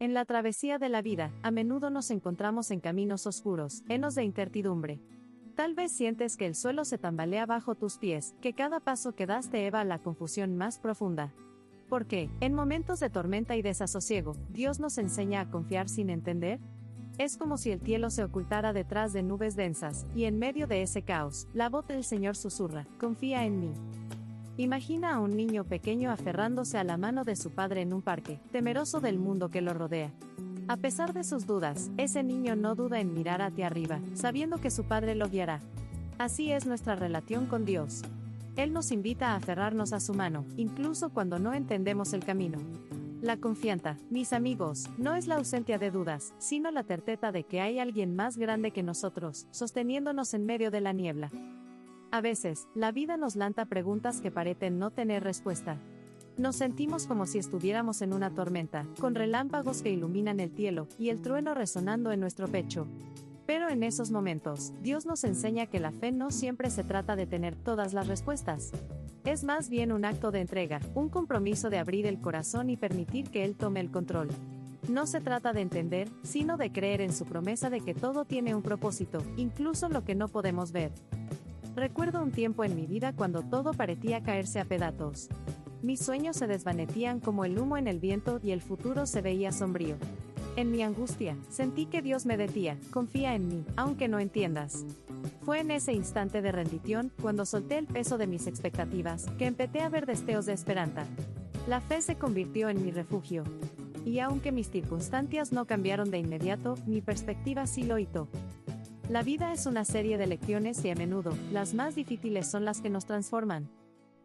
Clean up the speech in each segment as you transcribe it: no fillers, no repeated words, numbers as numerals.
En la travesía de la vida, a menudo nos encontramos en caminos oscuros, llenos de incertidumbre. Tal vez sientes que el suelo se tambalea bajo tus pies, que cada paso que das te lleva a la confusión más profunda. ¿Por qué, en momentos de tormenta y desasosiego, Dios nos enseña a confiar sin entender? Es como si el cielo se ocultara detrás de nubes densas, y en medio de ese caos, la voz del Señor susurra: confía en mí. Imagina a un niño pequeño aferrándose a la mano de su padre en un parque, temeroso del mundo que lo rodea. A pesar de sus dudas, ese niño no duda en mirar hacia arriba, sabiendo que su padre lo guiará. Así es nuestra relación con Dios. Él nos invita a aferrarnos a su mano, incluso cuando no entendemos el camino. La confianza, mis amigos, no es la ausencia de dudas, sino la certeza de que hay alguien más grande que nosotros, sosteniéndonos en medio de la niebla. A veces, la vida nos lanza preguntas que parecen no tener respuesta. Nos sentimos como si estuviéramos en una tormenta, con relámpagos que iluminan el cielo, y el trueno resonando en nuestro pecho. Pero en esos momentos, Dios nos enseña que la fe no siempre se trata de tener todas las respuestas. Es más bien un acto de entrega, un compromiso de abrir el corazón y permitir que Él tome el control. No se trata de entender, sino de creer en su promesa de que todo tiene un propósito, incluso lo que no podemos ver. Recuerdo un tiempo en mi vida cuando todo parecía caerse a pedazos. Mis sueños se desvanecían como el humo en el viento y el futuro se veía sombrío. En mi angustia, sentí que Dios me decía: confía en mí, aunque no entiendas. Fue en ese instante de rendición, cuando solté el peso de mis expectativas, que empecé a ver destellos de esperanza. La fe se convirtió en mi refugio. Y aunque mis circunstancias no cambiaron de inmediato, mi perspectiva sí lo hizo. La vida es una serie de lecciones y a menudo, las más difíciles son las que nos transforman.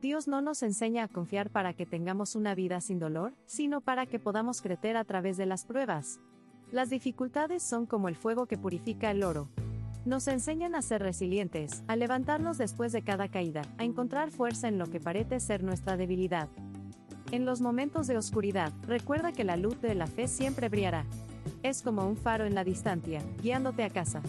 Dios no nos enseña a confiar para que tengamos una vida sin dolor, sino para que podamos crecer a través de las pruebas. Las dificultades son como el fuego que purifica el oro. Nos enseñan a ser resilientes, a levantarnos después de cada caída, a encontrar fuerza en lo que parece ser nuestra debilidad. En los momentos de oscuridad, recuerda que la luz de la fe siempre brillará. Es como un faro en la distancia, guiándote a casa.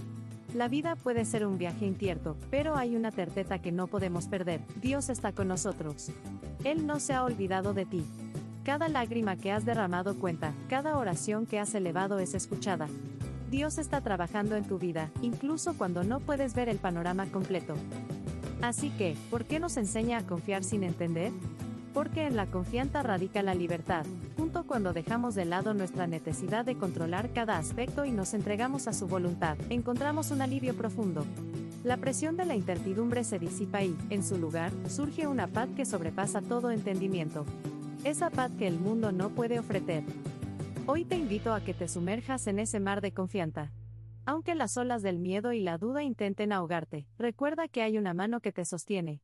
La vida puede ser un viaje incierto, pero hay una certeza que no podemos perder: Dios está con nosotros. Él no se ha olvidado de ti. Cada lágrima que has derramado cuenta, cada oración que has elevado es escuchada. Dios está trabajando en tu vida, incluso cuando no puedes ver el panorama completo. Así que, ¿por qué nos enseña a confiar sin entender? Porque en la confianza radica la libertad. Justo cuando dejamos de lado nuestra necesidad de controlar cada aspecto y nos entregamos a su voluntad, encontramos un alivio profundo. La presión de la incertidumbre se disipa y, en su lugar, surge una paz que sobrepasa todo entendimiento. Esa paz que el mundo no puede ofrecer. Hoy te invito a que te sumerjas en ese mar de confianza. Aunque las olas del miedo y la duda intenten ahogarte, recuerda que hay una mano que te sostiene.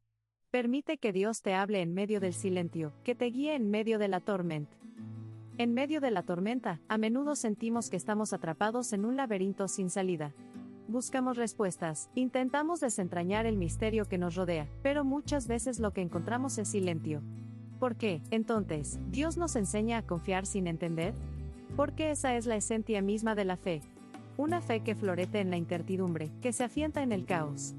Permite que Dios te hable en medio del silencio, que te guíe en medio de la tormenta. En medio de la tormenta, a menudo sentimos que estamos atrapados en un laberinto sin salida. Buscamos respuestas, intentamos desentrañar el misterio que nos rodea, pero muchas veces lo que encontramos es silencio. ¿Por qué, entonces, Dios nos enseña a confiar sin entender? Porque esa es la esencia misma de la fe. Una fe que florece en la incertidumbre, que se afianza en el caos.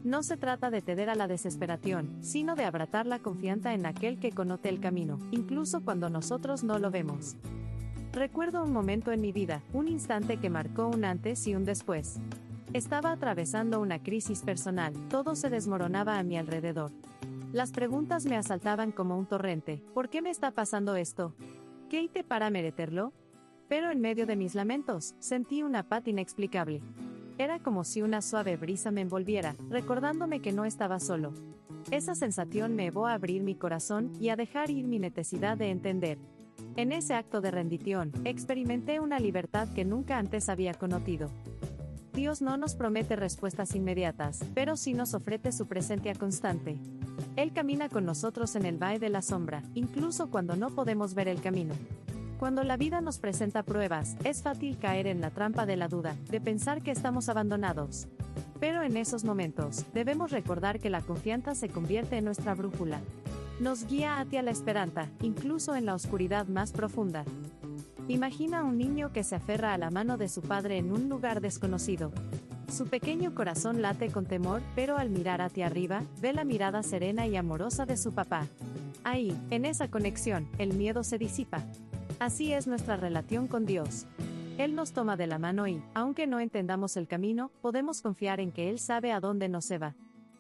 No se trata de ceder a la desesperación, sino de abrazar la confianza en aquel que conoce el camino, incluso cuando nosotros no lo vemos. Recuerdo un momento en mi vida, un instante que marcó un antes y un después. Estaba atravesando una crisis personal, todo se desmoronaba a mi alrededor. Las preguntas me asaltaban como un torrente: ¿por qué me está pasando esto? ¿Qué hice para merecerlo? Pero en medio de mis lamentos, sentí una paz inexplicable. Era como si una suave brisa me envolviera, recordándome que no estaba solo. Esa sensación me llevó a abrir mi corazón y a dejar ir mi necesidad de entender. En ese acto de rendición, experimenté una libertad que nunca antes había conocido. Dios no nos promete respuestas inmediatas, pero sí nos ofrece su presencia constante. Él camina con nosotros en el valle de la sombra, incluso cuando no podemos ver el camino. Cuando la vida nos presenta pruebas, es fácil caer en la trampa de la duda, de pensar que estamos abandonados. Pero en esos momentos, debemos recordar que la confianza se convierte en nuestra brújula. Nos guía hacia la esperanza, incluso en la oscuridad más profunda. Imagina a un niño que se aferra a la mano de su padre en un lugar desconocido. Su pequeño corazón late con temor, pero al mirar hacia arriba, ve la mirada serena y amorosa de su papá. Ahí, en esa conexión, el miedo se disipa. Así es nuestra relación con Dios. Él nos toma de la mano y, aunque no entendamos el camino, podemos confiar en que Él sabe a dónde nos lleva.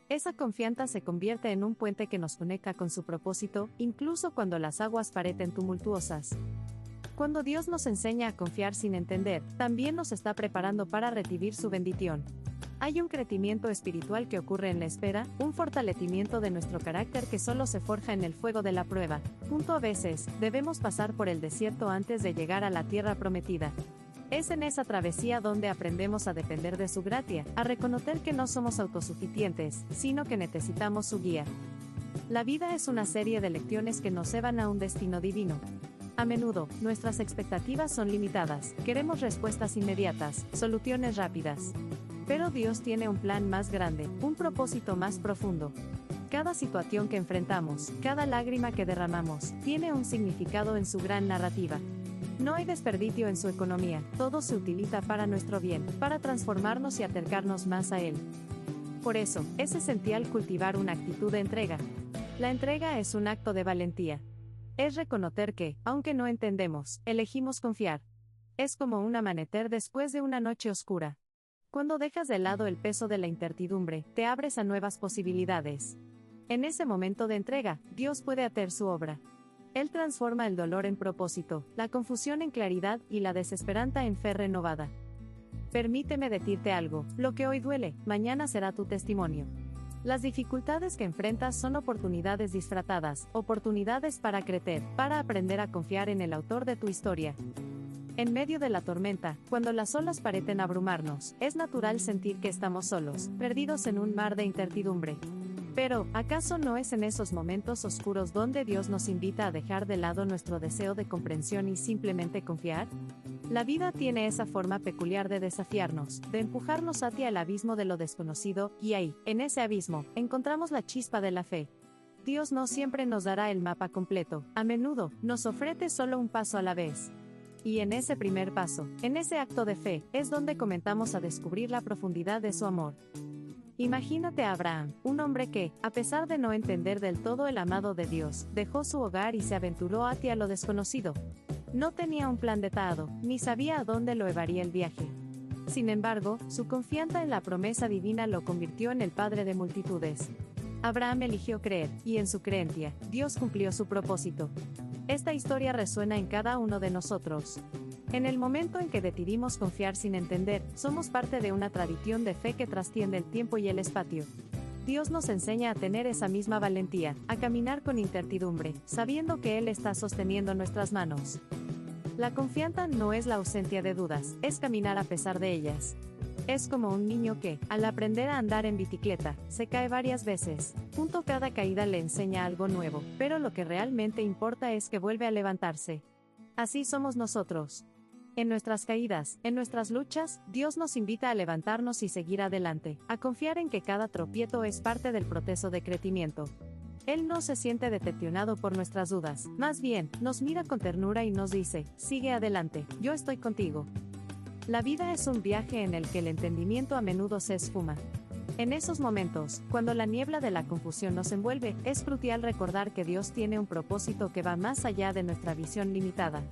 Esa confianza se convierte en un puente que nos conecta con su propósito, incluso cuando las aguas parecen tumultuosas. Cuando Dios nos enseña a confiar sin entender, también nos está preparando para recibir su bendición. Hay un crecimiento espiritual que ocurre en la espera, un fortalecimiento de nuestro carácter que solo se forja en el fuego de la prueba. A veces, debemos pasar por el desierto antes de llegar a la tierra prometida. Es en esa travesía donde aprendemos a depender de su gracia, a reconocer que no somos autosuficientes, sino que necesitamos su guía. La vida es una serie de lecciones que nos llevan a un destino divino. A menudo, nuestras expectativas son limitadas, queremos respuestas inmediatas, soluciones rápidas. Pero Dios tiene un plan más grande, un propósito más profundo. Cada situación que enfrentamos, cada lágrima que derramamos, tiene un significado en su gran narrativa. No hay desperdicio en su economía, todo se utiliza para nuestro bien, para transformarnos y acercarnos más a Él. Por eso, es esencial cultivar una actitud de entrega. La entrega es un acto de valentía. Es reconocer que, aunque no entendemos, elegimos confiar. Es como un amanecer después de una noche oscura. Cuando dejas de lado el peso de la incertidumbre, te abres a nuevas posibilidades. En ese momento de entrega, Dios puede hacer su obra. Él transforma el dolor en propósito, la confusión en claridad y la desesperanza en fe renovada. Permíteme decirte algo, lo que hoy duele, mañana será tu testimonio. Las dificultades que enfrentas son oportunidades disfrazadas, oportunidades para crecer, para aprender a confiar en el autor de tu historia. En medio de la tormenta, cuando las olas parecen abrumarnos, es natural sentir que estamos solos, perdidos en un mar de incertidumbre. Pero, ¿acaso no es en esos momentos oscuros donde Dios nos invita a dejar de lado nuestro deseo de comprensión y simplemente confiar? La vida tiene esa forma peculiar de desafiarnos, de empujarnos hacia el abismo de lo desconocido, y ahí, en ese abismo, encontramos la chispa de la fe. Dios no siempre nos dará el mapa completo, a menudo, nos ofrece solo un paso a la vez. Y en ese primer paso, en ese acto de fe, es donde comenzamos a descubrir la profundidad de su amor. Imagínate a Abraham, un hombre que, a pesar de no entender del todo el amado de Dios, dejó su hogar y se aventuró hacia lo desconocido. No tenía un plan detallado, ni sabía a dónde lo llevaría el viaje. Sin embargo, su confianza en la promesa divina lo convirtió en el padre de multitudes. Abraham eligió creer, y en su creencia, Dios cumplió su propósito. Esta historia resuena en cada uno de nosotros. En el momento en que decidimos confiar sin entender, somos parte de una tradición de fe que trasciende el tiempo y el espacio. Dios nos enseña a tener esa misma valentía, a caminar con incertidumbre, sabiendo que Él está sosteniendo nuestras manos. La confianza no es la ausencia de dudas, es caminar a pesar de ellas. Es como un niño que, al aprender a andar en bicicleta, se cae varias veces. Cada caída le enseña algo nuevo, pero lo que realmente importa es que vuelve a levantarse. Así somos nosotros. En nuestras caídas, en nuestras luchas, Dios nos invita a levantarnos y seguir adelante, a confiar en que cada tropiezo es parte del proceso de crecimiento. Él no se siente decepcionado por nuestras dudas, más bien, nos mira con ternura y nos dice, sigue adelante, yo estoy contigo. La vida es un viaje en el que el entendimiento a menudo se esfuma. En esos momentos, cuando la niebla de la confusión nos envuelve, es crucial recordar que Dios tiene un propósito que va más allá de nuestra visión limitada.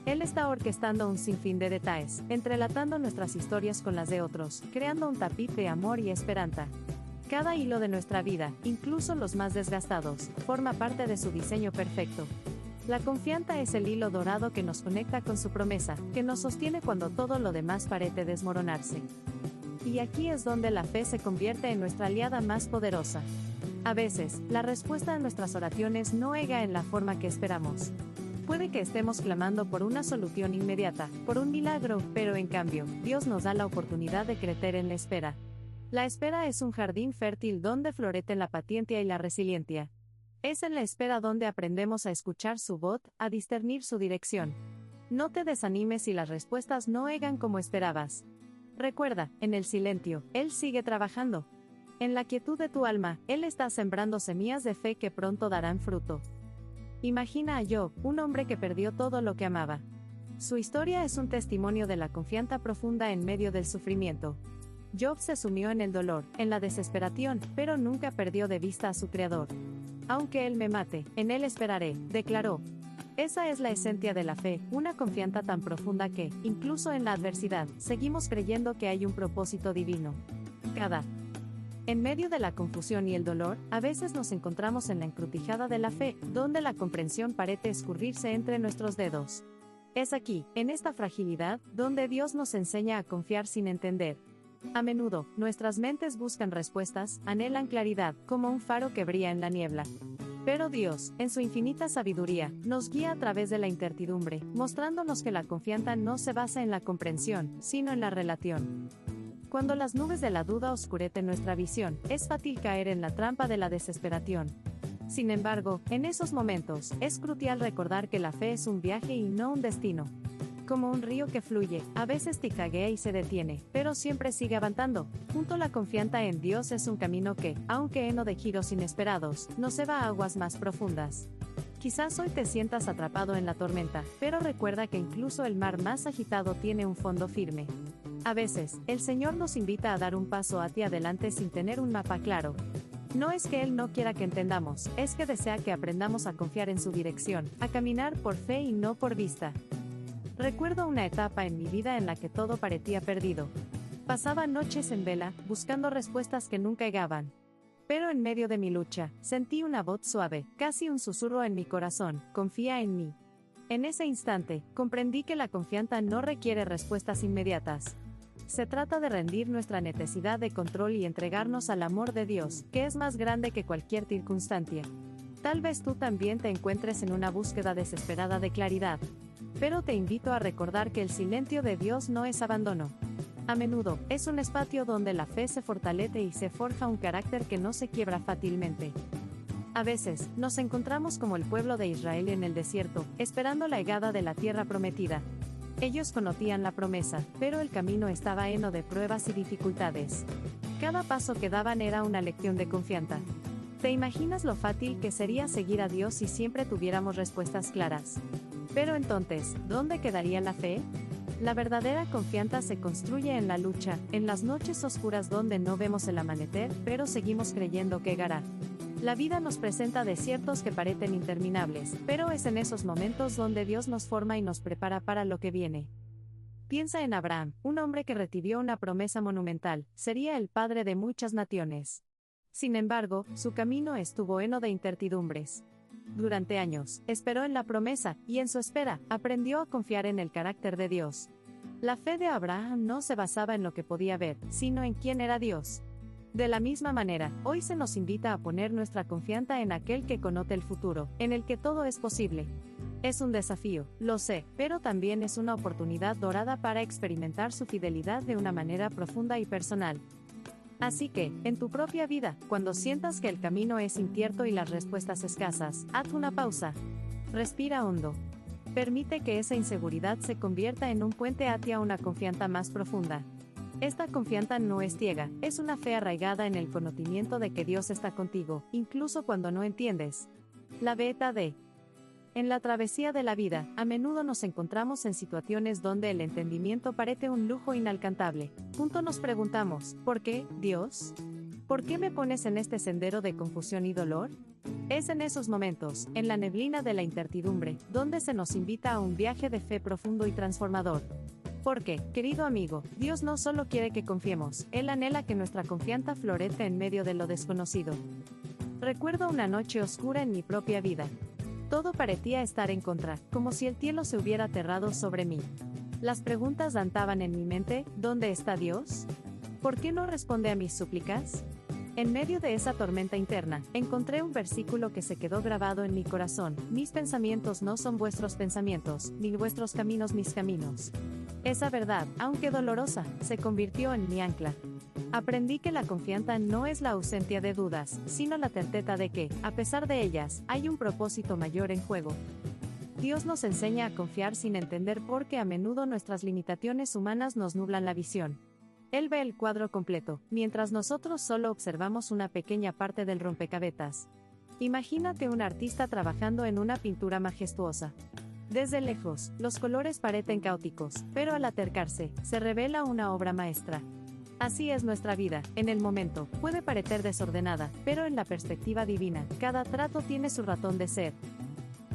Él está orquestando un sinfín de detalles, entrelazando nuestras historias con las de otros, creando un tapiz de amor y esperanza. Cada hilo de nuestra vida, incluso los más desgastados, forma parte de su diseño perfecto. La confianza es el hilo dorado que nos conecta con su promesa, que nos sostiene cuando todo lo demás parece desmoronarse. Y aquí es donde la fe se convierte en nuestra aliada más poderosa. A veces, la respuesta a nuestras oraciones no llega en la forma que esperamos. Puede que estemos clamando por una solución inmediata, por un milagro, pero en cambio, Dios nos da la oportunidad de crecer en la espera. La espera es un jardín fértil donde florecen la paciencia y la resiliencia. Es en la espera donde aprendemos a escuchar su voz, a discernir su dirección. No te desanimes si las respuestas no llegan como esperabas. Recuerda, en el silencio, Él sigue trabajando. En la quietud de tu alma, Él está sembrando semillas de fe que pronto darán fruto. Imagina a Job, un hombre que perdió todo lo que amaba. Su historia es un testimonio de la confianza profunda en medio del sufrimiento. Job se sumió en el dolor, en la desesperación, pero nunca perdió de vista a su Creador. Aunque Él me mate, en Él esperaré, declaró. Esa es la esencia de la fe, una confianza tan profunda que, incluso en la adversidad, seguimos creyendo que hay un propósito divino. En medio de la confusión y el dolor, a veces nos encontramos en la encrucijada de la fe, donde la comprensión parece escurrirse entre nuestros dedos. Es aquí, en esta fragilidad, donde Dios nos enseña a confiar sin entender. A menudo, nuestras mentes buscan respuestas, anhelan claridad, como un faro que brilla en la niebla. Pero Dios, en su infinita sabiduría, nos guía a través de la incertidumbre, mostrándonos que la confianza no se basa en la comprensión, sino en la relación. Cuando las nubes de la duda oscurecen nuestra visión, es fácil caer en la trampa de la desesperación. Sin embargo, en esos momentos, es crucial recordar que la fe es un viaje y no un destino. Como un río que fluye, a veces ticaguea y se detiene, pero siempre sigue avanzando. Junto a la confianza en Dios es un camino que, aunque lleno de giros inesperados, nos lleva a aguas más profundas. Quizás hoy te sientas atrapado en la tormenta, pero recuerda que incluso el mar más agitado tiene un fondo firme. A veces, el Señor nos invita a dar un paso hacia adelante sin tener un mapa claro. No es que Él no quiera que entendamos, es que desea que aprendamos a confiar en su dirección, a caminar por fe y no por vista. Recuerdo una etapa en mi vida en la que todo parecía perdido. Pasaba noches en vela, buscando respuestas que nunca llegaban. Pero en medio de mi lucha, sentí una voz suave, casi un susurro en mi corazón: confía en mí. En ese instante, comprendí que la confianza no requiere respuestas inmediatas. Se trata de rendir nuestra necesidad de control y entregarnos al amor de Dios, que es más grande que cualquier circunstancia. Tal vez tú también te encuentres en una búsqueda desesperada de claridad. Pero te invito a recordar que el silencio de Dios no es abandono. A menudo, es un espacio donde la fe se fortalece y se forja un carácter que no se quiebra fácilmente. A veces, nos encontramos como el pueblo de Israel en el desierto, esperando la llegada de la tierra prometida. Ellos conocían la promesa, pero el camino estaba lleno de pruebas y dificultades. Cada paso que daban era una lección de confianza. ¿Te imaginas lo fácil que sería seguir a Dios si siempre tuviéramos respuestas claras? Pero entonces, ¿dónde quedaría la fe? La verdadera confianza se construye en la lucha, en las noches oscuras donde no vemos el amanecer, pero seguimos creyendo que llegará. La vida nos presenta desiertos que parecen interminables, pero es en esos momentos donde Dios nos forma y nos prepara para lo que viene. Piensa en Abraham, un hombre que recibió una promesa monumental: sería el padre de muchas naciones. Sin embargo, su camino estuvo lleno de incertidumbres. Durante años, esperó en la promesa, y en su espera, aprendió a confiar en el carácter de Dios. La fe de Abraham no se basaba en lo que podía ver, sino en quién era Dios. De la misma manera, hoy se nos invita a poner nuestra confianza en aquel que conoce el futuro, en el que todo es posible. Es un desafío, lo sé, pero también es una oportunidad dorada para experimentar su fidelidad de una manera profunda y personal. Así que, en tu propia vida, cuando sientas que el camino es incierto y las respuestas escasas, haz una pausa. Respira hondo. Permite que esa inseguridad se convierta en un puente hacia una confianza más profunda. Esta confianza no es ciega, es una fe arraigada en el conocimiento de que Dios está contigo, incluso cuando no entiendes. La beta de. En la travesía de la vida, a menudo nos encontramos en situaciones donde el entendimiento parece un lujo inalcanzable. Nos preguntamos: ¿por qué, Dios? ¿Por qué me pones en este sendero de confusión y dolor? Es en esos momentos, en la neblina de la incertidumbre, donde se nos invita a un viaje de fe profundo y transformador. Porque, querido amigo, Dios no solo quiere que confiemos, Él anhela que nuestra confianza florezca en medio de lo desconocido. Recuerdo una noche oscura en mi propia vida. Todo parecía estar en contra, como si el cielo se hubiera cerrado sobre mí. Las preguntas danzaban en mi mente: ¿dónde está Dios? ¿Por qué no responde a mis súplicas? En medio de esa tormenta interna, encontré un versículo que se quedó grabado en mi corazón: mis pensamientos no son vuestros pensamientos, ni vuestros caminos mis caminos. Esa verdad, aunque dolorosa, se convirtió en mi ancla. Aprendí que la confianza no es la ausencia de dudas, sino la certeza de que, a pesar de ellas, hay un propósito mayor en juego. Dios nos enseña a confiar sin entender porque a menudo nuestras limitaciones humanas nos nublan la visión. Él ve el cuadro completo, mientras nosotros solo observamos una pequeña parte del rompecabezas. Imagínate un artista trabajando en una pintura majestuosa. Desde lejos, los colores parecen caóticos, pero al acercarse, se revela una obra maestra. Así es nuestra vida, en el momento, puede parecer desordenada, pero en la perspectiva divina, cada trazo tiene su razón de ser.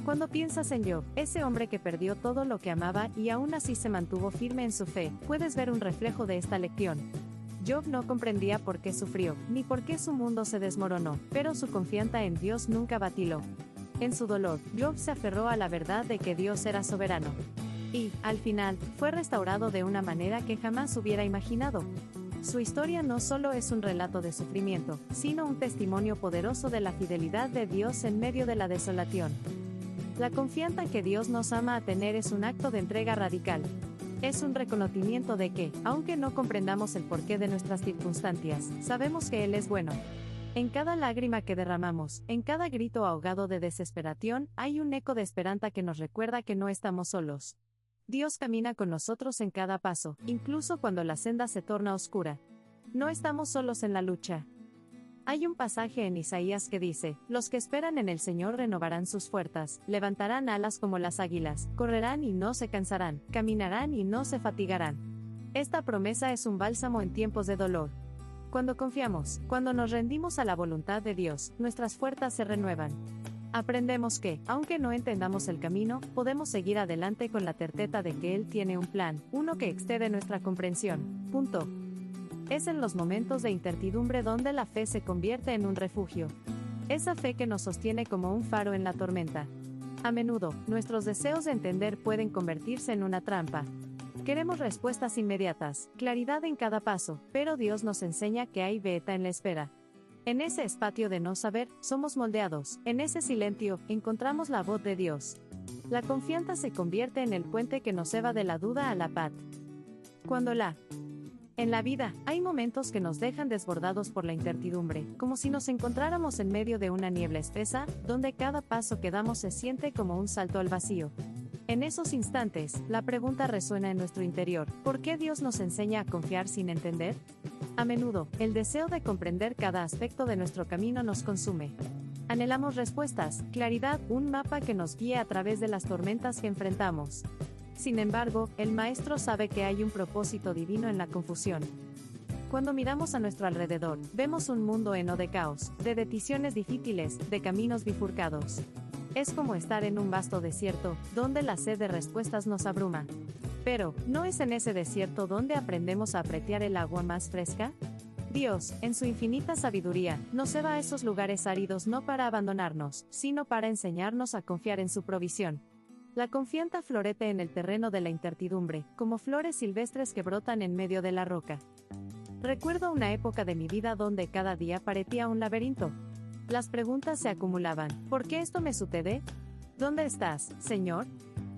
Cuando piensas en Job, ese hombre que perdió todo lo que amaba y aún así se mantuvo firme en su fe, puedes ver un reflejo de esta lección. Job no comprendía por qué sufrió, ni por qué su mundo se desmoronó, pero su confianza en Dios nunca vaciló. En su dolor, Job se aferró a la verdad de que Dios era soberano. Y, al final, fue restaurado de una manera que jamás hubiera imaginado. Su historia no solo es un relato de sufrimiento, sino un testimonio poderoso de la fidelidad de Dios en medio de la desolación. La confianza que Dios nos ama a tener es un acto de entrega radical. Es un reconocimiento de que, aunque no comprendamos el porqué de nuestras circunstancias, sabemos que Él es bueno. En cada lágrima que derramamos, en cada grito ahogado de desesperación, hay un eco de esperanza que nos recuerda que no estamos solos. Dios camina con nosotros en cada paso, incluso cuando la senda se torna oscura. No estamos solos en la lucha. Hay un pasaje en Isaías que dice: los que esperan en el Señor renovarán sus fuerzas, levantarán alas como las águilas, correrán y no se cansarán, caminarán y no se fatigarán. Esta promesa es un bálsamo en tiempos de dolor. Cuando confiamos, cuando nos rendimos a la voluntad de Dios, nuestras fuerzas se renuevan. Aprendemos que, aunque no entendamos el camino, podemos seguir adelante con la certeza de que Él tiene un plan, uno que excede nuestra comprensión. Punto. Es en los momentos de incertidumbre donde la fe se convierte en un refugio. Esa fe que nos sostiene como un faro en la tormenta. A menudo, nuestros deseos de entender pueden convertirse en una trampa. Queremos respuestas inmediatas, claridad en cada paso, pero Dios nos enseña que hay beta en la espera. En ese espacio de no saber, somos moldeados. En ese silencio, encontramos la voz de Dios. La confianza se convierte en el puente que nos lleva de la duda a la paz. En la vida, hay momentos que nos dejan desbordados por la incertidumbre, como si nos encontráramos en medio de una niebla espesa, donde cada paso que damos se siente como un salto al vacío. En esos instantes, la pregunta resuena en nuestro interior: ¿por qué Dios nos enseña a confiar sin entender? A menudo, el deseo de comprender cada aspecto de nuestro camino nos consume. Anhelamos respuestas, claridad, un mapa que nos guíe a través de las tormentas que enfrentamos. Sin embargo, el Maestro sabe que hay un propósito divino en la confusión. Cuando miramos a nuestro alrededor, vemos un mundo lleno de caos, de decisiones difíciles, de caminos bifurcados. Es como estar en un vasto desierto, donde la sed de respuestas nos abruma. Pero, ¿no es en ese desierto donde aprendemos a apreciar el agua más fresca? Dios, en su infinita sabiduría, nos lleva a esos lugares áridos no para abandonarnos, sino para enseñarnos a confiar en su provisión. La confianza florece en el terreno de la incertidumbre, como flores silvestres que brotan en medio de la roca. Recuerdo una época de mi vida donde cada día parecía un laberinto. Las preguntas se acumulaban: ¿por qué esto me sucede? ¿Dónde estás, Señor?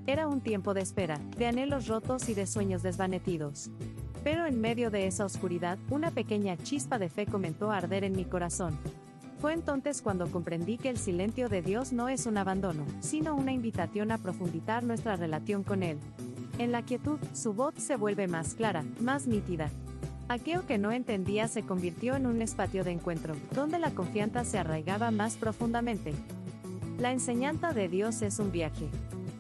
Era un tiempo de espera, de anhelos rotos y de sueños desvanecidos. Pero en medio de esa oscuridad, una pequeña chispa de fe comenzó a arder en mi corazón. Fue entonces cuando comprendí que el silencio de Dios no es un abandono, sino una invitación a profundizar nuestra relación con Él. En la quietud, su voz se vuelve más clara, más nítida. Aquello que no entendía se convirtió en un espacio de encuentro, donde la confianza se arraigaba más profundamente. La enseñanza de Dios es un viaje.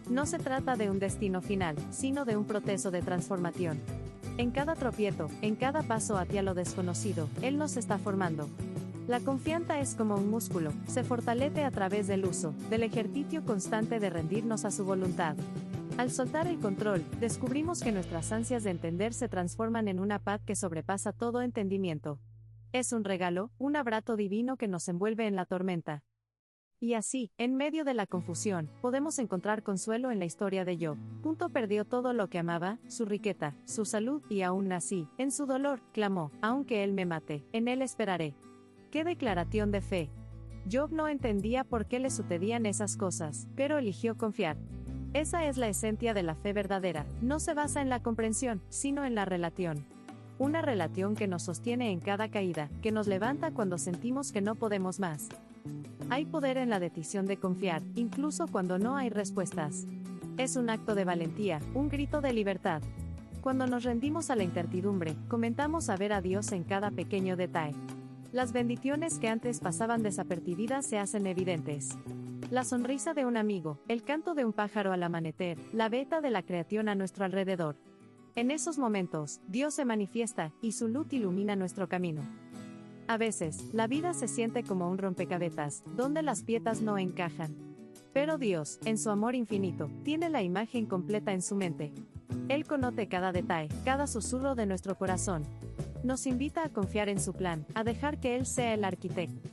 No se trata de un destino final, sino de un proceso de transformación. En cada tropiezo, en cada paso hacia lo desconocido, Él nos está formando. La confianza es como un músculo, se fortalece a través del uso, del ejercicio constante de rendirnos a su voluntad. Al soltar el control, descubrimos que nuestras ansias de entender se transforman en una paz que sobrepasa todo entendimiento. Es un regalo, un abrazo divino que nos envuelve en la tormenta. Y así, en medio de la confusión, podemos encontrar consuelo en la historia de Job. Perdió todo lo que amaba, su riqueza, su salud, y aún así, en su dolor, clamó: aunque Él me mate, en Él esperaré. ¡Qué declaración de fe! Job no entendía por qué le sucedían esas cosas, pero eligió confiar. Esa es la esencia de la fe verdadera, no se basa en la comprensión, sino en la relación. Una relación que nos sostiene en cada caída, que nos levanta cuando sentimos que no podemos más. Hay poder en la decisión de confiar, incluso cuando no hay respuestas. Es un acto de valentía, un grito de libertad. Cuando nos rendimos a la incertidumbre, comenzamos a ver a Dios en cada pequeño detalle. Las bendiciones que antes pasaban desapercibidas se hacen evidentes. La sonrisa de un amigo, el canto de un pájaro al amanecer, la beta de la creación a nuestro alrededor. En esos momentos, Dios se manifiesta, y su luz ilumina nuestro camino. A veces, la vida se siente como un rompecabezas, donde las piezas no encajan. Pero Dios, en su amor infinito, tiene la imagen completa en su mente. Él conoce cada detalle, cada susurro de nuestro corazón. Nos invita a confiar en su plan, a dejar que Él sea el arquitecto.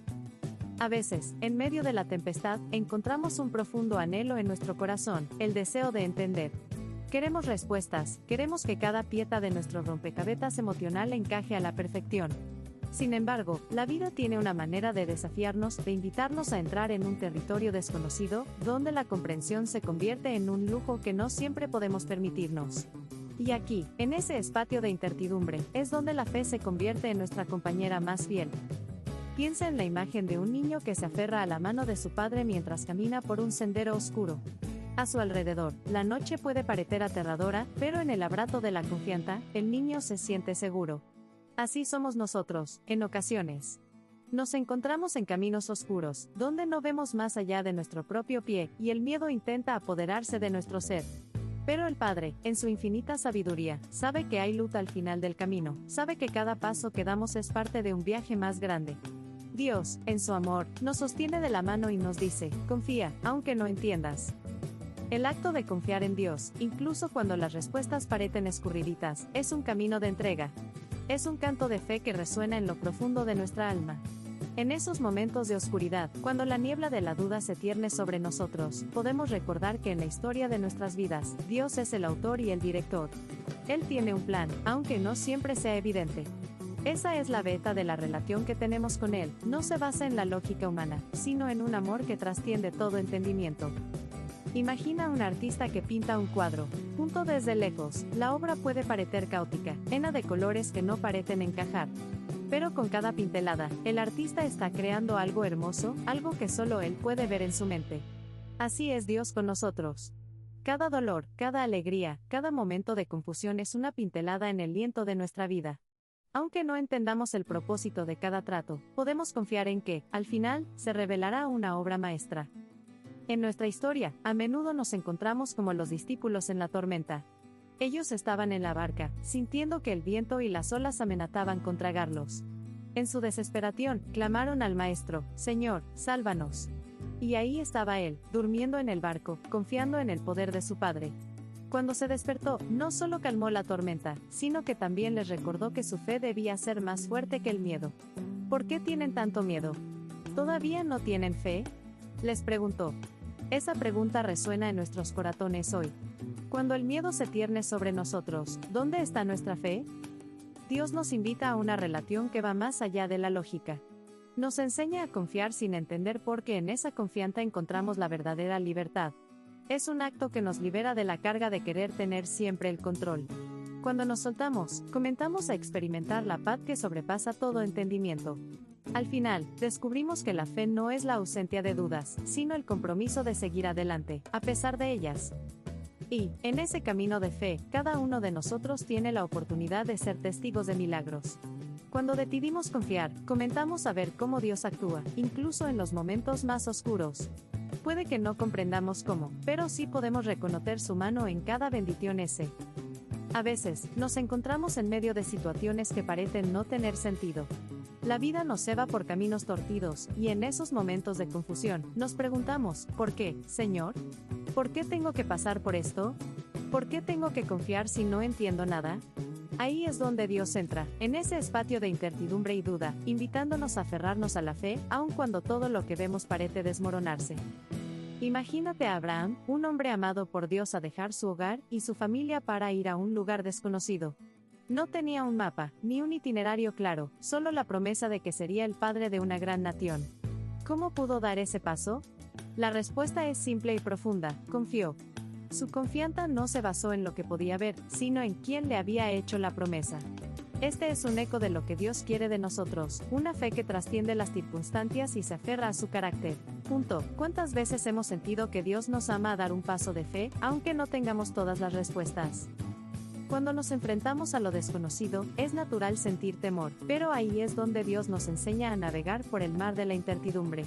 A veces, en medio de la tempestad, encontramos un profundo anhelo en nuestro corazón, el deseo de entender. Queremos respuestas, queremos que cada pieza de nuestro rompecabezas emocional encaje a la perfección. Sin embargo, la vida tiene una manera de desafiarnos, de invitarnos a entrar en un territorio desconocido, donde la comprensión se convierte en un lujo que no siempre podemos permitirnos. Y aquí, en ese espacio de incertidumbre, es donde la fe se convierte en nuestra compañera más fiel. Piensa en la imagen de un niño que se aferra a la mano de su padre mientras camina por un sendero oscuro. A su alrededor, la noche puede parecer aterradora, pero en el abrazo de la confianza, el niño se siente seguro. Así somos nosotros, en ocasiones. Nos encontramos en caminos oscuros, donde no vemos más allá de nuestro propio pie, y el miedo intenta apoderarse de nuestro ser. Pero el Padre, en su infinita sabiduría, sabe que hay luz al final del camino, sabe que cada paso que damos es parte de un viaje más grande. Dios, en su amor, nos sostiene de la mano y nos dice, confía, aunque no entiendas. El acto de confiar en Dios, incluso cuando las respuestas parecen escurriditas, es un camino de entrega. Es un canto de fe que resuena en lo profundo de nuestra alma. En esos momentos de oscuridad, cuando la niebla de la duda se cierne sobre nosotros, podemos recordar que en la historia de nuestras vidas, Dios es el autor y el director. Él tiene un plan, aunque no siempre sea evidente. Esa es la beta de la relación que tenemos con Él, no se basa en la lógica humana, sino en un amor que trasciende todo entendimiento. Imagina a un artista que pinta un cuadro. Punto desde lejos, la obra puede parecer caótica, llena de colores que no parecen encajar. Pero con cada pincelada, el artista está creando algo hermoso, algo que solo Él puede ver en su mente. Así es Dios con nosotros. Cada dolor, cada alegría, cada momento de confusión es una pincelada en el lienzo de nuestra vida. Aunque no entendamos el propósito de cada trato, podemos confiar en que, al final, se revelará una obra maestra. En nuestra historia, a menudo nos encontramos como los discípulos en la tormenta. Ellos estaban en la barca, sintiendo que el viento y las olas amenazaban con tragarlos. En su desesperación, clamaron al Maestro, Señor, sálvanos. Y ahí estaba él, durmiendo en el barco, confiando en el poder de su Padre. Cuando se despertó, no solo calmó la tormenta, sino que también les recordó que su fe debía ser más fuerte que el miedo. ¿Por qué tienen tanto miedo? ¿Todavía no tienen fe?, les preguntó. Esa pregunta resuena en nuestros corazones hoy. Cuando el miedo se cierne sobre nosotros, ¿dónde está nuestra fe? Dios nos invita a una relación que va más allá de la lógica. Nos enseña a confiar sin entender porque en esa confianza encontramos la verdadera libertad. Es un acto que nos libera de la carga de querer tener siempre el control. Cuando nos soltamos, comenzamos a experimentar la paz que sobrepasa todo entendimiento. Al final, descubrimos que la fe no es la ausencia de dudas, sino el compromiso de seguir adelante, a pesar de ellas. Y, en ese camino de fe, cada uno de nosotros tiene la oportunidad de ser testigos de milagros. Cuando decidimos confiar, comenzamos a ver cómo Dios actúa, incluso en los momentos más oscuros. Puede que no comprendamos cómo, pero sí podemos reconocer su mano en cada bendición ese. A veces, nos encontramos en medio de situaciones que parecen no tener sentido. La vida nos lleva por caminos torcidos, y en esos momentos de confusión, nos preguntamos, ¿por qué, Señor? ¿Por qué tengo que pasar por esto? ¿Por qué tengo que confiar si no entiendo nada? Ahí es donde Dios entra, en ese espacio de incertidumbre y duda, invitándonos a aferrarnos a la fe, aun cuando todo lo que vemos parece desmoronarse. Imagínate a Abraham, un hombre amado por Dios, a dejar su hogar y su familia para ir a un lugar desconocido. No tenía un mapa, ni un itinerario claro, solo la promesa de que sería el padre de una gran nación. ¿Cómo pudo dar ese paso? La respuesta es simple y profunda: confió. Su confianza no se basó en lo que podía ver, sino en quién le había hecho la promesa. Este es un eco de lo que Dios quiere de nosotros, una fe que trasciende las circunstancias y se aferra a su carácter. ¿Cuántas veces hemos sentido que Dios nos ama a dar un paso de fe, aunque no tengamos todas las respuestas? Cuando nos enfrentamos a lo desconocido, es natural sentir temor, pero ahí es donde Dios nos enseña a navegar por el mar de la incertidumbre.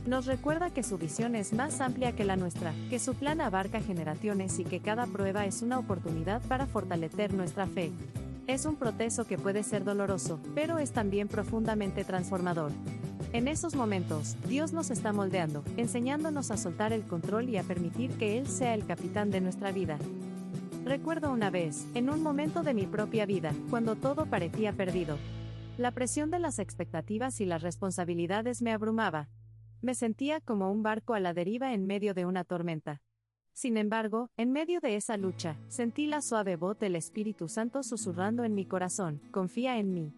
Nos recuerda que su visión es más amplia que la nuestra, que su plan abarca generaciones y que cada prueba es una oportunidad para fortalecer nuestra fe. Es un proceso que puede ser doloroso, pero es también profundamente transformador. En esos momentos, Dios nos está moldeando, enseñándonos a soltar el control y a permitir que Él sea el capitán de nuestra vida. Recuerdo una vez, en un momento de mi propia vida, cuando todo parecía perdido. La presión de las expectativas y las responsabilidades me abrumaba. Me sentía como un barco a la deriva en medio de una tormenta. Sin embargo, en medio de esa lucha, sentí la suave voz del Espíritu Santo susurrando en mi corazón: confía en mí.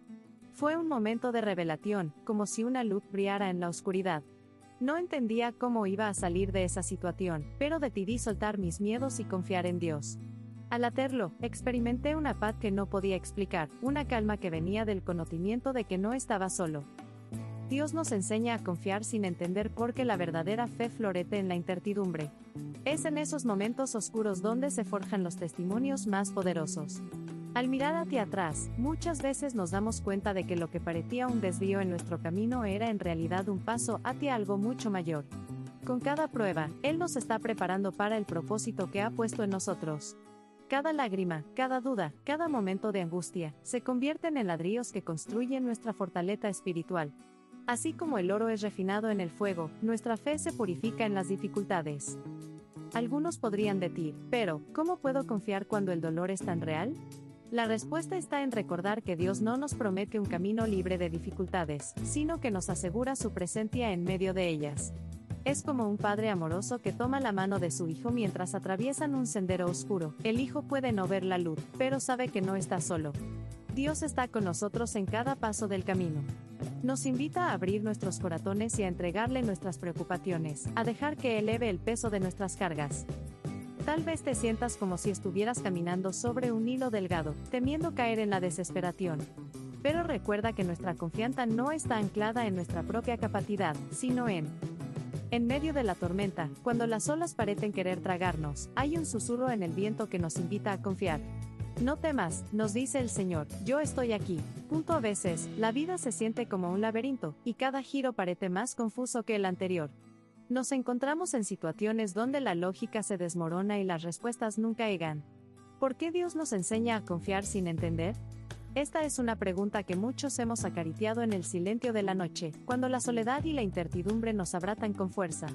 Fue un momento de revelación, como si una luz brillara en la oscuridad. No entendía cómo iba a salir de esa situación, pero decidí soltar mis miedos y confiar en Dios. Al hacerlo, experimenté una paz que no podía explicar, una calma que venía del conocimiento de que no estaba solo. Dios nos enseña a confiar sin entender por qué la verdadera fe florece en la incertidumbre. Es en esos momentos oscuros donde se forjan los testimonios más poderosos. Al mirar hacia atrás, muchas veces nos damos cuenta de que lo que parecía un desvío en nuestro camino era en realidad un paso hacia algo mucho mayor. Con cada prueba, Él nos está preparando para el propósito que ha puesto en nosotros. Cada lágrima, cada duda, cada momento de angustia, se convierten en ladrillos que construyen nuestra fortaleza espiritual. Así como el oro es refinado en el fuego, nuestra fe se purifica en las dificultades. Algunos podrían decir, pero, ¿cómo puedo confiar cuando el dolor es tan real? La respuesta está en recordar que Dios no nos promete un camino libre de dificultades, sino que nos asegura su presencia en medio de ellas. Es como un padre amoroso que toma la mano de su hijo mientras atraviesan un sendero oscuro. El hijo puede no ver la luz, pero sabe que no está solo. Dios está con nosotros en cada paso del camino. Nos invita a abrir nuestros corazones y a entregarle nuestras preocupaciones, a dejar que eleve el peso de nuestras cargas. Tal vez te sientas como si estuvieras caminando sobre un hilo delgado, temiendo caer en la desesperación. Pero recuerda que nuestra confianza no está anclada en nuestra propia capacidad, sino en medio de la tormenta, cuando las olas parecen querer tragarnos, hay un susurro en el viento que nos invita a confiar. No temas, nos dice el Señor, yo estoy aquí. A veces, la vida se siente como un laberinto, y cada giro parece más confuso que el anterior. Nos encontramos en situaciones donde la lógica se desmorona y las respuestas nunca llegan. ¿Por qué Dios nos enseña a confiar sin entender? Esta es una pregunta que muchos hemos acariciado en el silencio de la noche, cuando la soledad y la incertidumbre nos abratan con fuerza.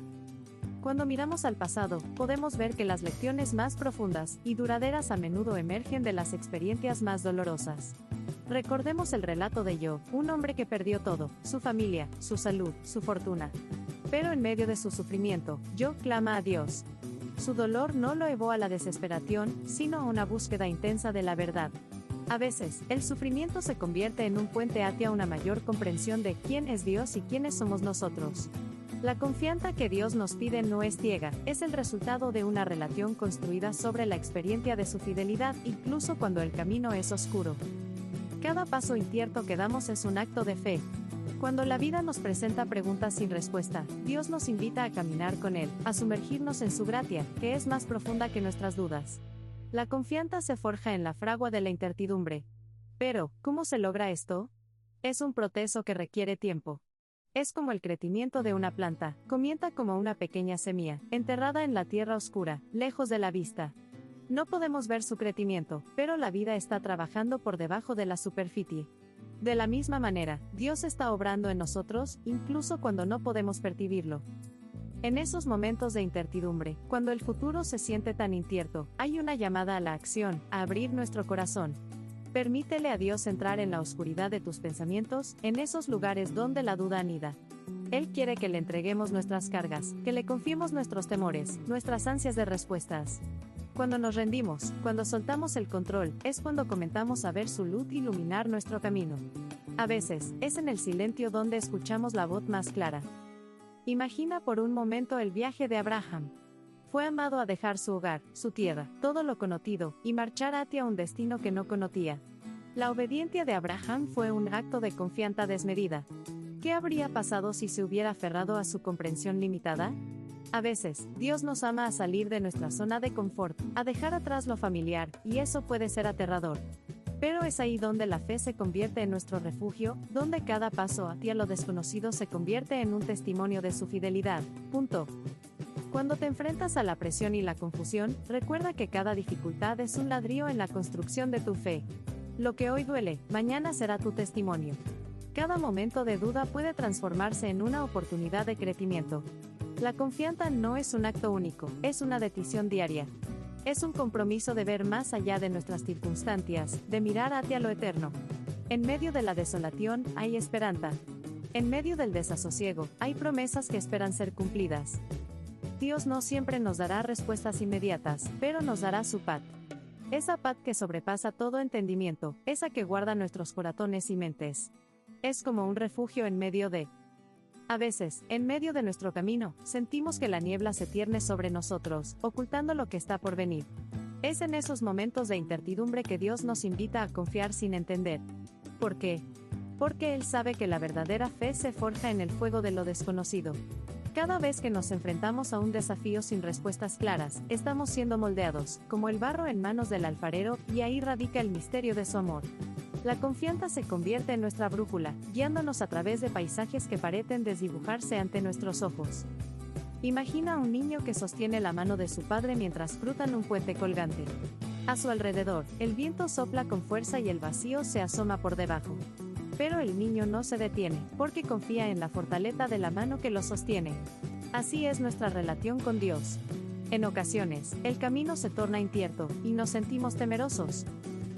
Cuando miramos al pasado, podemos ver que las lecciones más profundas y duraderas a menudo emergen de las experiencias más dolorosas. Recordemos el relato de Job, un hombre que perdió todo: su familia, su salud, su fortuna. Pero en medio de su sufrimiento, Job clama a Dios. Su dolor no lo llevó a la desesperación, sino a una búsqueda intensa de la verdad. A veces, el sufrimiento se convierte en un puente hacia una mayor comprensión de quién es Dios y quiénes somos nosotros. La confianza que Dios nos pide no es ciega, es el resultado de una relación construida sobre la experiencia de su fidelidad, incluso cuando el camino es oscuro. Cada paso incierto que damos es un acto de fe. Cuando la vida nos presenta preguntas sin respuesta, Dios nos invita a caminar con Él, a sumergirnos en su gracia, que es más profunda que nuestras dudas. La confianza se forja en la fragua de la incertidumbre. Pero, ¿cómo se logra esto? Es un proceso que requiere tiempo. Es como el crecimiento de una planta, comienza como una pequeña semilla, enterrada en la tierra oscura, lejos de la vista. No podemos ver su crecimiento, pero la vida está trabajando por debajo de la superficie. De la misma manera, Dios está obrando en nosotros, incluso cuando no podemos percibirlo. En esos momentos de incertidumbre, cuando el futuro se siente tan incierto, hay una llamada a la acción, a abrir nuestro corazón. Permítele a Dios entrar en la oscuridad de tus pensamientos, en esos lugares donde la duda anida. Él quiere que le entreguemos nuestras cargas, que le confiemos nuestros temores, nuestras ansias de respuestas. Cuando nos rendimos, cuando soltamos el control, es cuando comenzamos a ver su luz iluminar nuestro camino. A veces, es en el silencio donde escuchamos la voz más clara. Imagina por un momento el viaje de Abraham. Fue amado a dejar su hogar, su tierra, todo lo conocido, y marchar hacia un destino que no conocía. La obediencia de Abraham fue un acto de confianza desmedida. ¿Qué habría pasado si se hubiera aferrado a su comprensión limitada? A veces, Dios nos ama a salir de nuestra zona de confort, a dejar atrás lo familiar, y eso puede ser aterrador. Pero es ahí donde la fe se convierte en nuestro refugio, donde cada paso hacia lo desconocido se convierte en un testimonio de su fidelidad. Cuando te enfrentas a la presión y la confusión, recuerda que cada dificultad es un ladrillo en la construcción de tu fe. Lo que hoy duele, mañana será tu testimonio. Cada momento de duda puede transformarse en una oportunidad de crecimiento. La confianza no es un acto único, es una decisión diaria. Es un compromiso de ver más allá de nuestras circunstancias, de mirar hacia lo eterno. En medio de la desolación, hay esperanza. En medio del desasosiego, hay promesas que esperan ser cumplidas. Dios no siempre nos dará respuestas inmediatas, pero nos dará su paz. Esa paz que sobrepasa todo entendimiento, esa que guarda nuestros corazones y mentes. Es como un refugio en medio de... A veces, en medio de nuestro camino, sentimos que la niebla se cierne sobre nosotros, ocultando lo que está por venir. Es en esos momentos de incertidumbre que Dios nos invita a confiar sin entender. ¿Por qué? Porque Él sabe que la verdadera fe se forja en el fuego de lo desconocido. Cada vez que nos enfrentamos a un desafío sin respuestas claras, estamos siendo moldeados, como el barro en manos del alfarero, y ahí radica el misterio de su amor. La confianza se convierte en nuestra brújula, guiándonos a través de paisajes que parecen desdibujarse ante nuestros ojos. Imagina a un niño que sostiene la mano de su padre mientras cruzan un puente colgante. A su alrededor, el viento sopla con fuerza y el vacío se asoma por debajo. Pero el niño no se detiene, porque confía en la fortaleza de la mano que lo sostiene. Así es nuestra relación con Dios. En ocasiones, el camino se torna incierto, y nos sentimos temerosos.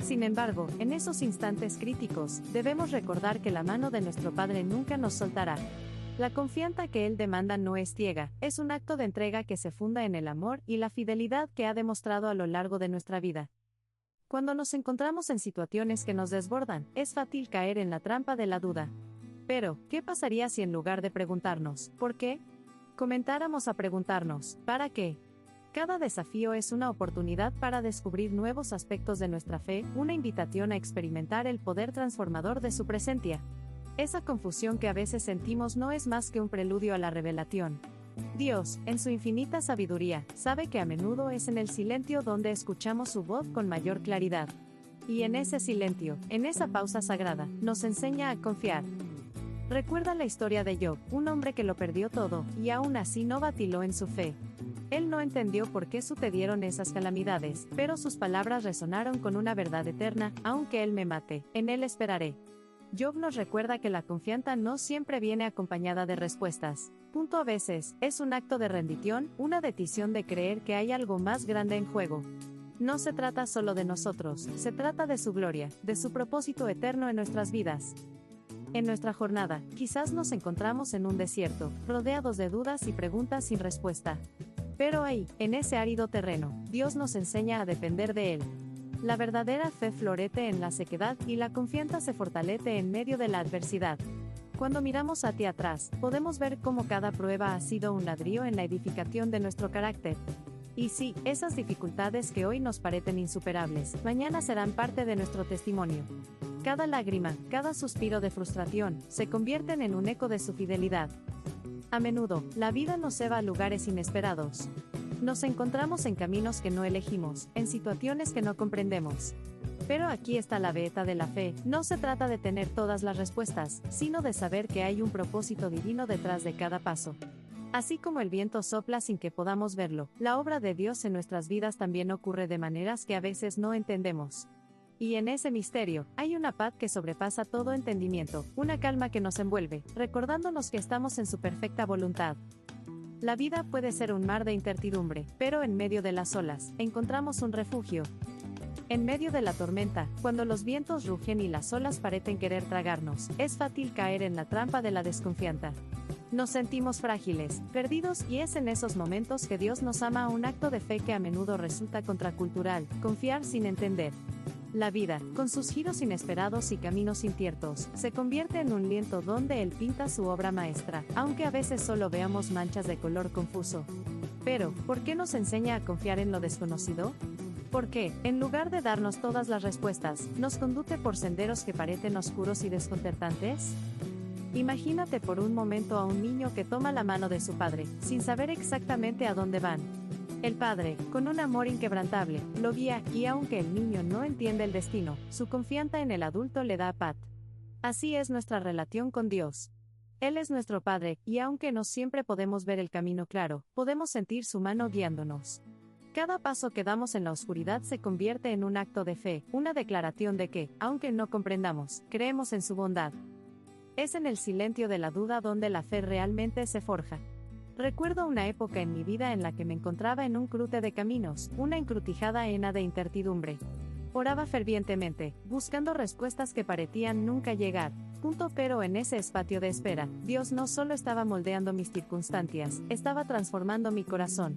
Sin embargo, en esos instantes críticos, debemos recordar que la mano de nuestro Padre nunca nos soltará. La confianza que Él demanda no es ciega, es un acto de entrega que se funda en el amor y la fidelidad que ha demostrado a lo largo de nuestra vida. Cuando nos encontramos en situaciones que nos desbordan, es fácil caer en la trampa de la duda. Pero, ¿qué pasaría si en lugar de preguntarnos, ¿por qué?, comenzáramos a preguntarnos, ¿para qué? Cada desafío es una oportunidad para descubrir nuevos aspectos de nuestra fe, una invitación a experimentar el poder transformador de su presencia. Esa confusión que a veces sentimos no es más que un preludio a la revelación. Dios, en su infinita sabiduría, sabe que a menudo es en el silencio donde escuchamos su voz con mayor claridad. Y en ese silencio, en esa pausa sagrada, nos enseña a confiar. Recuerda la historia de Job, un hombre que lo perdió todo, y aún así no vaciló en su fe. Él no entendió por qué sucedieron esas calamidades, pero sus palabras resonaron con una verdad eterna: aunque él me mate, en él esperaré. Job nos recuerda que la confianza no siempre viene acompañada de respuestas. A veces, es un acto de rendición, una decisión de creer que hay algo más grande en juego. No se trata solo de nosotros, se trata de su gloria, de su propósito eterno en nuestras vidas. En nuestra jornada, quizás nos encontramos en un desierto, rodeados de dudas y preguntas sin respuesta. Pero ahí, en ese árido terreno, Dios nos enseña a depender de Él. La verdadera fe florece en la sequedad y la confianza se fortalece en medio de la adversidad. Cuando miramos hacia atrás, podemos ver cómo cada prueba ha sido un ladrillo en la edificación de nuestro carácter. Y sí, esas dificultades que hoy nos parecen insuperables, mañana serán parte de nuestro testimonio. Cada lágrima, cada suspiro de frustración, se convierten en un eco de su fidelidad. A menudo, la vida nos lleva a lugares inesperados. Nos encontramos en caminos que no elegimos, en situaciones que no comprendemos. Pero aquí está la beta de la fe: no se trata de tener todas las respuestas, sino de saber que hay un propósito divino detrás de cada paso. Así como el viento sopla sin que podamos verlo, la obra de Dios en nuestras vidas también ocurre de maneras que a veces no entendemos. Y en ese misterio, hay una paz que sobrepasa todo entendimiento, una calma que nos envuelve, recordándonos que estamos en su perfecta voluntad. La vida puede ser un mar de incertidumbre, pero en medio de las olas, encontramos un refugio. En medio de la tormenta, cuando los vientos rugen y las olas parecen querer tragarnos, es fácil caer en la trampa de la desconfianza. Nos sentimos frágiles, perdidos, y es en esos momentos que Dios nos llama a un acto de fe que a menudo resulta contracultural: confiar sin entender. La vida, con sus giros inesperados y caminos inciertos, se convierte en un lienzo donde Él pinta su obra maestra, aunque a veces solo veamos manchas de color confuso. Pero, ¿por qué nos enseña a confiar en lo desconocido? Porque, en lugar de darnos todas las respuestas, nos conduce por senderos que parecen oscuros y desconcertantes. Imagínate por un momento a un niño que toma la mano de su padre, sin saber exactamente a dónde van. El padre, con un amor inquebrantable, lo guía, y aunque el niño no entiende el destino, su confianza en el adulto le da paz. Así es nuestra relación con Dios. Él es nuestro Padre, y aunque no siempre podemos ver el camino claro, podemos sentir su mano guiándonos. Cada paso que damos en la oscuridad se convierte en un acto de fe, una declaración de que, aunque no comprendamos, creemos en su bondad. Es en el silencio de la duda donde la fe realmente se forja. Recuerdo una época en mi vida en la que me encontraba en un cruce de caminos, una encrucijada llena de incertidumbre. Oraba fervientemente, buscando respuestas que parecían nunca llegar. Pero en ese espacio de espera, Dios no solo estaba moldeando mis circunstancias, estaba transformando mi corazón.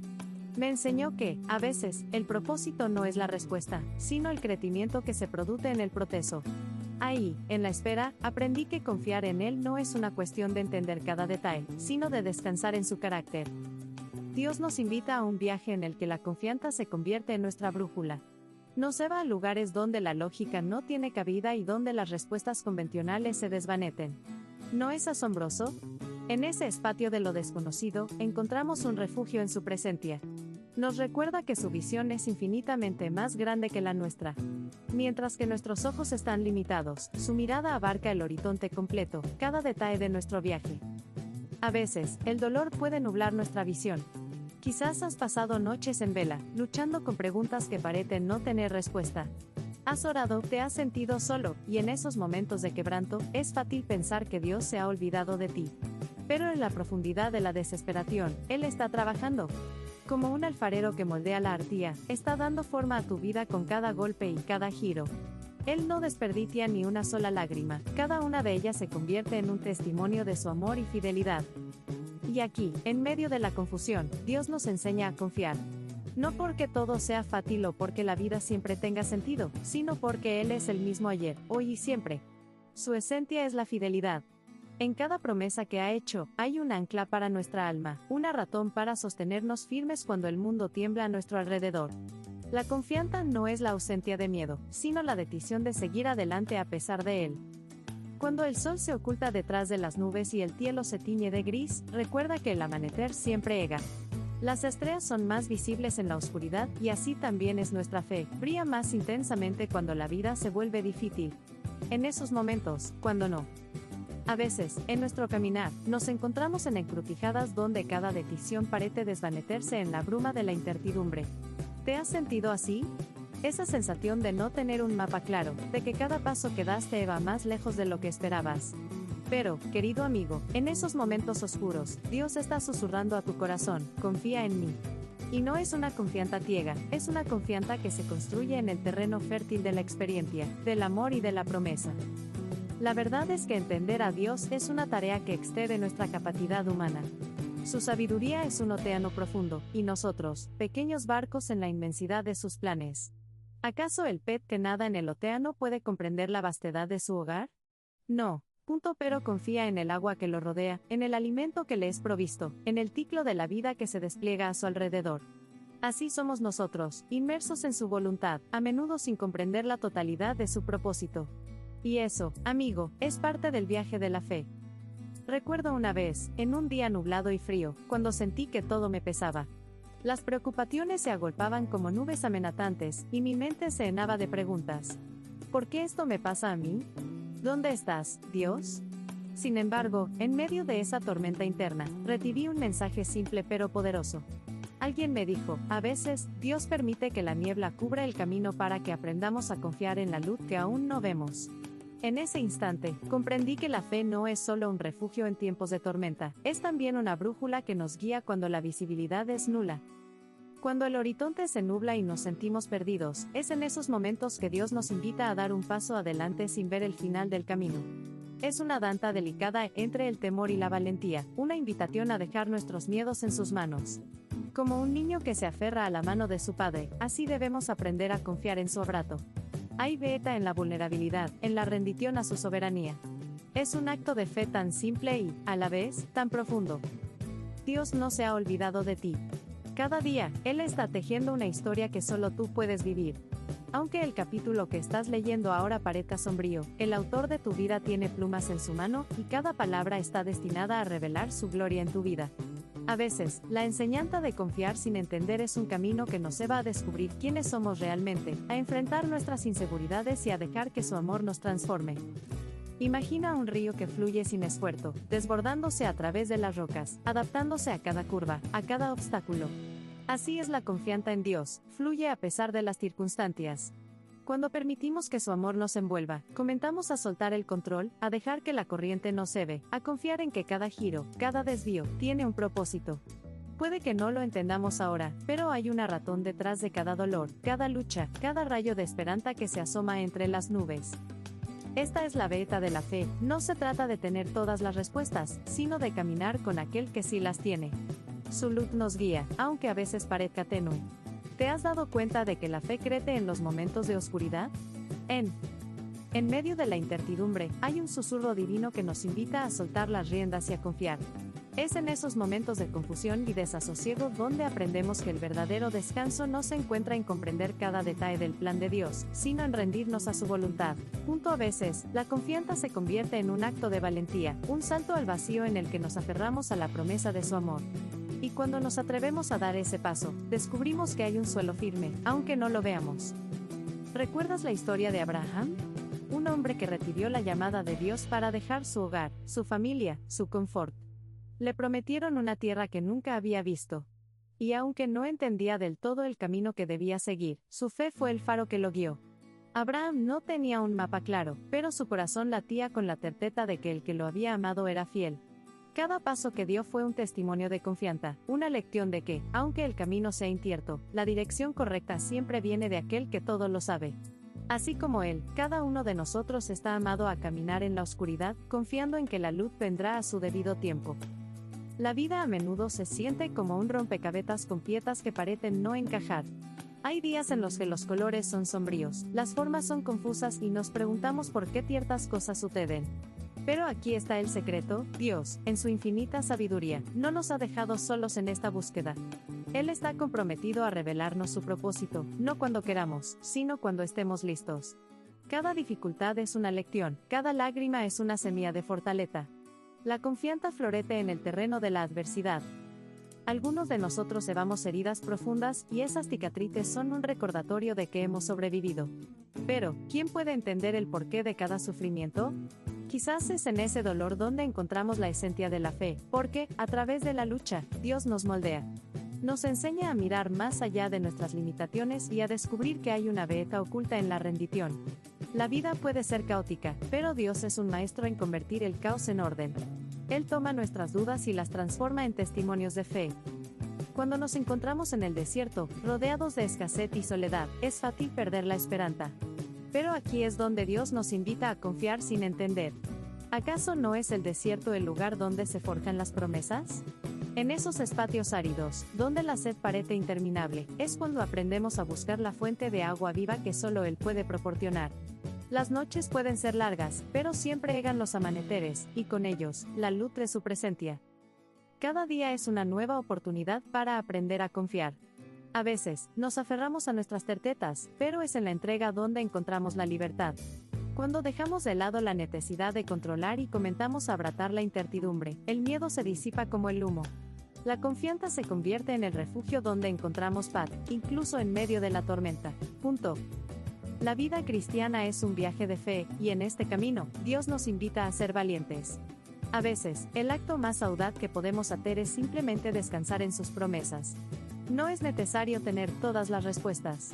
Me enseñó que, a veces, el propósito no es la respuesta, sino el crecimiento que se produce en el proceso. Ahí, en la espera, aprendí que confiar en Él no es una cuestión de entender cada detalle, sino de descansar en su carácter. Dios nos invita a un viaje en el que la confianza se convierte en nuestra brújula. Nos lleva a lugares donde la lógica no tiene cabida y donde las respuestas convencionales se desvanecen. ¿No es asombroso? En ese espacio de lo desconocido, encontramos un refugio en su presencia. Nos recuerda que su visión es infinitamente más grande que la nuestra. Mientras que nuestros ojos están limitados, su mirada abarca el horizonte completo, cada detalle de nuestro viaje. A veces, el dolor puede nublar nuestra visión. Quizás has pasado noches en vela, luchando con preguntas que parecen no tener respuesta. Has orado, te has sentido solo, y en esos momentos de quebranto, es fácil pensar que Dios se ha olvidado de ti. Pero en la profundidad de la desesperación, Él está trabajando. Como un alfarero que moldea la arcilla, está dando forma a tu vida con cada golpe y cada giro. Él no desperdicia ni una sola lágrima, cada una de ellas se convierte en un testimonio de su amor y fidelidad. Y aquí, en medio de la confusión, Dios nos enseña a confiar. No porque todo sea fácil o porque la vida siempre tenga sentido, sino porque Él es el mismo ayer, hoy y siempre. Su esencia es la fidelidad. En cada promesa que ha hecho, hay un ancla para nuestra alma, una razón para sostenernos firmes cuando el mundo tiembla a nuestro alrededor. La confianza no es la ausencia de miedo, sino la decisión de seguir adelante a pesar de él. Cuando el sol se oculta detrás de las nubes y el cielo se tiñe de gris, recuerda que el amanecer siempre llega. Las estrellas son más visibles en la oscuridad y así también es nuestra fe, brilla más intensamente cuando la vida se vuelve difícil. En esos momentos, cuando no. A veces, en nuestro caminar, nos encontramos en encrucijadas donde cada decisión parece desvanecerse en la bruma de la incertidumbre. ¿Te has sentido así? Esa sensación de no tener un mapa claro, de que cada paso que das te va más lejos de lo que esperabas. Pero, querido amigo, en esos momentos oscuros, Dios está susurrando a tu corazón, confía en mí. Y no es una confianza ciega, es una confianza que se construye en el terreno fértil de la experiencia, del amor y de la promesa. La verdad es que entender a Dios es una tarea que excede nuestra capacidad humana. Su sabiduría es un océano profundo, y nosotros, pequeños barcos en la inmensidad de sus planes. ¿Acaso el pez que nada en el océano puede comprender la vastedad de su hogar? No. Pero confía en el agua que lo rodea, en el alimento que le es provisto, en el ciclo de la vida que se despliega a su alrededor. Así somos nosotros, inmersos en su voluntad, a menudo sin comprender la totalidad de su propósito. Y eso, amigo, es parte del viaje de la fe. Recuerdo una vez, en un día nublado y frío, cuando sentí que todo me pesaba. Las preocupaciones se agolpaban como nubes amenazantes, y mi mente se llenaba de preguntas. ¿Por qué esto me pasa a mí? ¿Dónde estás, Dios? Sin embargo, en medio de esa tormenta interna, recibí un mensaje simple pero poderoso. Alguien me dijo, a veces, Dios permite que la niebla cubra el camino para que aprendamos a confiar en la luz que aún no vemos. En ese instante, comprendí que la fe no es solo un refugio en tiempos de tormenta, es también una brújula que nos guía cuando la visibilidad es nula. Cuando el horizonte se nubla y nos sentimos perdidos, es en esos momentos que Dios nos invita a dar un paso adelante sin ver el final del camino. Es una danza delicada entre el temor y la valentía, una invitación a dejar nuestros miedos en sus manos. Como un niño que se aferra a la mano de su padre, así debemos aprender a confiar en su abrazo. Hay beta en la vulnerabilidad, en la rendición a su soberanía. Es un acto de fe tan simple y, a la vez, tan profundo. Dios no se ha olvidado de ti. Cada día, Él está tejiendo una historia que solo tú puedes vivir. Aunque el capítulo que estás leyendo ahora parezca sombrío, el autor de tu vida tiene plumas en su mano, y cada palabra está destinada a revelar su gloria en tu vida. A veces, la enseñanza de confiar sin entender es un camino que nos lleva a descubrir quiénes somos realmente, a enfrentar nuestras inseguridades y a dejar que su amor nos transforme. Imagina un río que fluye sin esfuerzo, desbordándose a través de las rocas, adaptándose a cada curva, a cada obstáculo. Así es la confianza en Dios, fluye a pesar de las circunstancias. Cuando permitimos que su amor nos envuelva, comenzamos a soltar el control, a dejar que la corriente nos cebe, a confiar en que cada giro, cada desvío, tiene un propósito. Puede que no lo entendamos ahora, pero hay una razón detrás de cada dolor, cada lucha, cada rayo de esperanza que se asoma entre las nubes. Esta es la beta de la fe, no se trata de tener todas las respuestas, sino de caminar con aquel que sí las tiene. Su luz nos guía, aunque a veces parezca tenue. ¿Te has dado cuenta de que la fe crece en los momentos de oscuridad? En medio de la incertidumbre, hay un susurro divino que nos invita a soltar las riendas y a confiar. Es en esos momentos de confusión y desasosiego donde aprendemos que el verdadero descanso no se encuentra en comprender cada detalle del plan de Dios, sino en rendirnos a su voluntad. A veces, la confianza se convierte en un acto de valentía, un salto al vacío en el que nos aferramos a la promesa de su amor. Y cuando nos atrevemos a dar ese paso, descubrimos que hay un suelo firme, aunque no lo veamos. ¿Recuerdas la historia de Abraham? Un hombre que recibió la llamada de Dios para dejar su hogar, su familia, su confort. Le prometieron una tierra que nunca había visto. Y aunque no entendía del todo el camino que debía seguir, su fe fue el faro que lo guió. Abraham no tenía un mapa claro, pero su corazón latía con la certeza de que el que lo había amado era fiel. Cada paso que dio fue un testimonio de confianza, una lección de que, aunque el camino sea incierto, la dirección correcta siempre viene de aquel que todo lo sabe. Así como él, cada uno de nosotros está amado a caminar en la oscuridad, confiando en que la luz vendrá a su debido tiempo. La vida a menudo se siente como un rompecabezas con piezas que parecen no encajar. Hay días en los que los colores son sombríos, las formas son confusas y nos preguntamos por qué ciertas cosas suceden. Pero aquí está el secreto: Dios, en su infinita sabiduría, no nos ha dejado solos en esta búsqueda. Él está comprometido a revelarnos su propósito, no cuando queramos, sino cuando estemos listos. Cada dificultad es una lección, cada lágrima es una semilla de fortaleza. La confianza florece en el terreno de la adversidad. Algunos de nosotros llevamos heridas profundas y esas cicatrices son un recordatorio de que hemos sobrevivido. Pero, ¿quién puede entender el porqué de cada sufrimiento? Quizás es en ese dolor donde encontramos la esencia de la fe, porque, a través de la lucha, Dios nos moldea. Nos enseña a mirar más allá de nuestras limitaciones y a descubrir que hay una belleza oculta en la rendición. La vida puede ser caótica, pero Dios es un maestro en convertir el caos en orden. Él toma nuestras dudas y las transforma en testimonios de fe. Cuando nos encontramos en el desierto, rodeados de escasez y soledad, es fácil perder la esperanza. Pero aquí es donde Dios nos invita a confiar sin entender. ¿Acaso no es el desierto el lugar donde se forjan las promesas? En esos espacios áridos, donde la sed parece interminable, es cuando aprendemos a buscar la fuente de agua viva que solo Él puede proporcionar. Las noches pueden ser largas, pero siempre llegan los amaneceres, y con ellos, la luz de su presencia. Cada día es una nueva oportunidad para aprender a confiar. A veces, nos aferramos a nuestras certezas, pero es en la entrega donde encontramos la libertad. Cuando dejamos de lado la necesidad de controlar y comenzamos a abrazar la incertidumbre, el miedo se disipa como el humo. La confianza se convierte en el refugio donde encontramos paz, incluso en medio de la tormenta. La vida cristiana es un viaje de fe, y en este camino, Dios nos invita a ser valientes. A veces, el acto más audaz que podemos hacer es simplemente descansar en sus promesas. No es necesario tener todas las respuestas.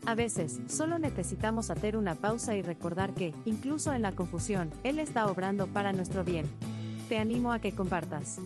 A veces, solo necesitamos hacer una pausa y recordar que, incluso en la confusión, Él está obrando para nuestro bien. Te animo a que compartas